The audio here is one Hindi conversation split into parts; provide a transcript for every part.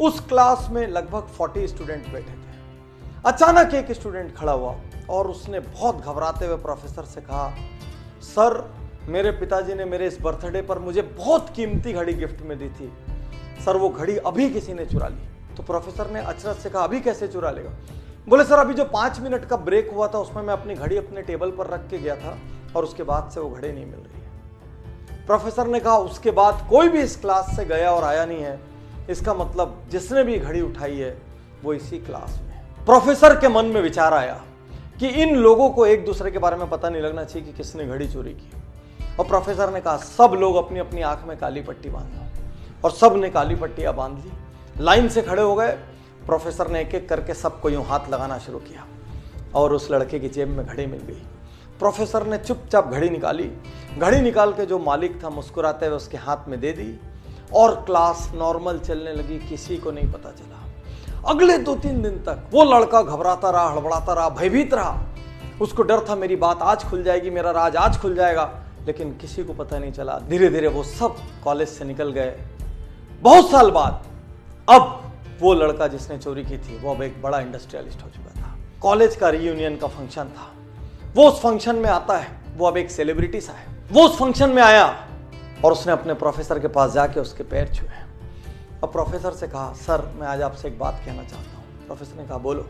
उस क्लास में लगभग 40 स्टूडेंट बैठे थे। अचानक एक स्टूडेंट खड़ा हुआ और उसने बहुत घबराते हुए प्रोफेसर से कहा, सर मेरे पिताजी ने मेरे इस बर्थडे पर मुझे बहुत कीमती घड़ी गिफ्ट में दी थी, सर वो घड़ी अभी किसी ने चुरा ली। तो प्रोफेसर ने अचरज से कहा, अभी कैसे चुरा लेगा? बोले, सर अभी जो 5 मिनट का ब्रेक हुआ था उसमें मैं अपनी घड़ी अपने टेबल पर रख के गया था और उसके बाद से वो घड़ी नहीं मिल रही है। प्रोफेसर ने कहा, उसके बाद कोई भी इस क्लास से गया और आया नहीं है, इसका मतलब जिसने भी घड़ी उठाई है वो इसी क्लास में है। प्रोफेसर के मन में विचार आया कि इन लोगों को एक दूसरे के बारे में पता नहीं लगना चाहिए कि किसने घड़ी चोरी की। और प्रोफेसर ने कहा, सब लोग अपनी अपनी आंख में काली पट्टी बांध लो। और सब ने काली पट्टियां बांध ली, लाइन से खड़े हो गए। प्रोफेसर ने एक एक करके सबको यूं हाथ लगाना शुरू किया और उस लड़के की जेब में घड़ी मिल गई। प्रोफेसर ने चुपचाप घड़ी निकाली, घड़ी निकाल के जो मालिक था मुस्कुराते हुए उसके हाथ में दे दी और क्लास नॉर्मल चलने लगी, किसी को नहीं पता चला। अगले 2-3 दिन तक वो लड़का घबराता रहा, हड़बड़ाता रहा, भयभीत रहा। उसको डर था मेरी बात आज खुल जाएगी, मेरा राज आज खुल जाएगा, लेकिन किसी को पता नहीं चला। धीरे धीरे वो सब कॉलेज से निकल गए। बहुत साल बाद अब वो लड़का जिसने चोरी की थी वो अब एक बड़ा इंडस्ट्रियलिस्ट हो चुका था। कॉलेज का रीयूनियन का फंक्शन था, वो उस फंक्शन में आता है, वो अब एक सेलिब्रिटी सा है। वो उस फंक्शन में आया और उसने अपने प्रोफेसर के पास जाके उसके पैर छुए। अब प्रोफेसर से कहा, सर मैं आज आपसे एक बात कहना चाहता हूँ। प्रोफेसर ने कहा, बोलो।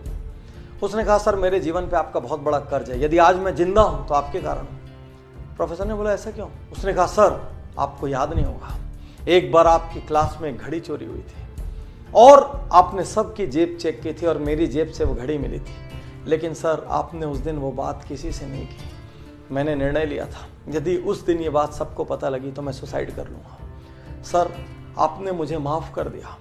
उसने कहा, सर मेरे जीवन पे आपका बहुत बड़ा कर्ज है, यदि आज मैं जिंदा हूं तो आपके कारण। प्रोफेसर ने बोला, ऐसा क्यों? उसने कहा, सर आपको याद नहीं होगा, एक बार आपकी क्लास में एक घड़ी चोरी हुई थी और आपने सबकी जेब चेक की थी और मेरी जेब से वो घड़ी मिली थी, लेकिन सर आपने उस दिन वो बात किसी से नहीं की। मैंने निर्णय लिया था यदि उस दिन ये बात सबको पता लगी तो मैं सुसाइड कर लूँगा। सर आपने मुझे माफ़ कर दिया,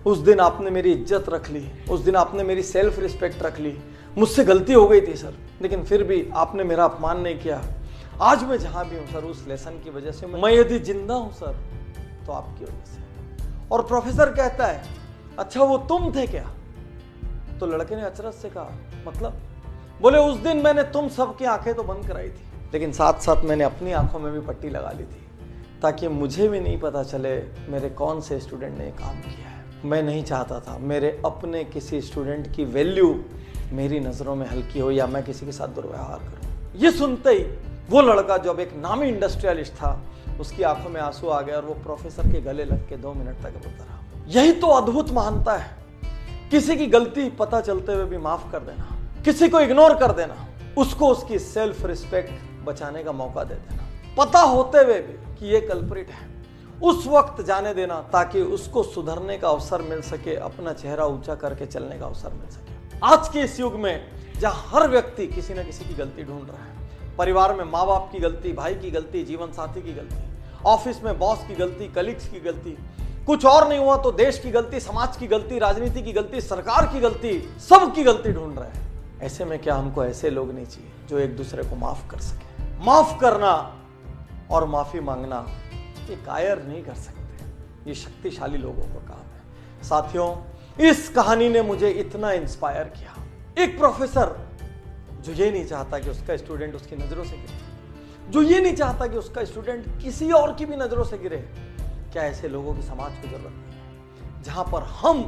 उस दिन आपने मेरी इज्जत रख ली, उस दिन आपने मेरी सेल्फ रिस्पेक्ट रख ली। मुझसे गलती हो गई थी सर, लेकिन फिर भी आपने मेरा अपमान नहीं किया। आज मैं जहाँ भी हूँ सर उस लेसन की वजह से, मैं यदि जिंदा हूँ सर तो आपकी वजह से। और प्रोफेसर कहता है, अच्छा वो तुम थे क्या? तो लड़के ने अचरज से कहा, मतलब? बोले, उस दिन मैंने तुम सबकी आंखें तो बंद कराई थी, लेकिन साथ साथ मैंने अपनी आंखों में भी पट्टी लगा ली थी ताकि मुझे भी नहीं पता चले मेरे कौन से स्टूडेंट ने काम किया है। मैं नहीं चाहता था मेरे अपने किसी स्टूडेंट की वैल्यू मेरी नज़रों में हल्की हो या मैं किसी के साथ दुर्व्यवहार करूं। ये सुनते ही वो लड़का जो अब एक नामी इंडस्ट्रियलिस्ट था, उसकी आंखों में आंसू आ गए और वो प्रोफेसर के गले लग के 2 मिनट तक रोता रहा। यही तो अद्भुत महानता है, किसी की गलती पता चलते हुए भी माफ कर देना, किसी को इग्नोर कर देना, उसको उसकी सेल्फ रिस्पेक्ट बचाने का मौका दे देना, पता होते हुए भी कि ये कल्प्रिट है, उस वक्त जाने देना ताकि उसको सुधरने का अवसर मिल सके, अपना चेहरा ऊंचा करके चलने का अवसर मिल सके। आज के इस युग में जहां हर व्यक्ति किसी न किसी की गलती ढूंढ रहा है, परिवार में माँ बाप की गलती, भाई की गलती, जीवन साथी की गलती, ऑफिस में बॉस की गलती, कलीग्स की गलती, कुछ और नहीं हुआ तो देश की गलती, समाज की गलती, राजनीति की गलती, सरकार की गलती, सबकी गलती ढूंढ रहे हैं। ऐसे में क्या हमको ऐसे लोग नहीं चाहिए जो एक दूसरे को माफ कर सके? माफ करना और माफी मांगना ये कायर नहीं कर सकते, ये शक्तिशाली लोगों का काम है। साथियों, इस कहानी ने मुझे इतना इंस्पायर किया। एक प्रोफेसर जो ये नहीं चाहता कि उसका स्टूडेंट उसकी नजरों से गिरे, जो ये नहीं चाहता कि उसका स्टूडेंट किसी और की भी नजरों से गिरे। क्या ऐसे लोगों की समाज को जरूरत नहीं है जहां पर हम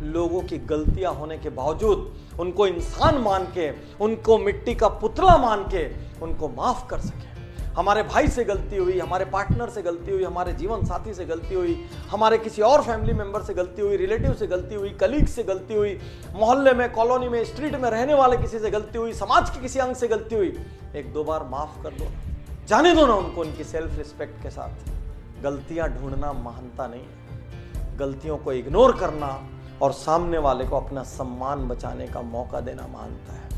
लोगों की गलतियां होने के बावजूद उनको इंसान मान के, उनको मिट्टी का पुतला मान के उनको माफ कर सके? हमारे भाई से गलती हुई, हमारे पार्टनर से गलती हुई, हमारे जीवन साथी से गलती हुई, हमारे किसी और फैमिली मेंबर से गलती हुई, रिलेटिव से गलती हुई, कलीग से गलती हुई, मोहल्ले में, कॉलोनी में, स्ट्रीट में रहने वाले किसी से गलती हुई, समाज के किसी अंग से गलती हुई, 1-2 बार माफ कर दो, जाने दो ना उनको उनकी सेल्फ रिस्पेक्ट के साथ। गलतियां ढूंढना महानता नहीं है, गलतियों को इग्नोर करना और सामने वाले को अपना सम्मान बचाने का मौका देना महानता है।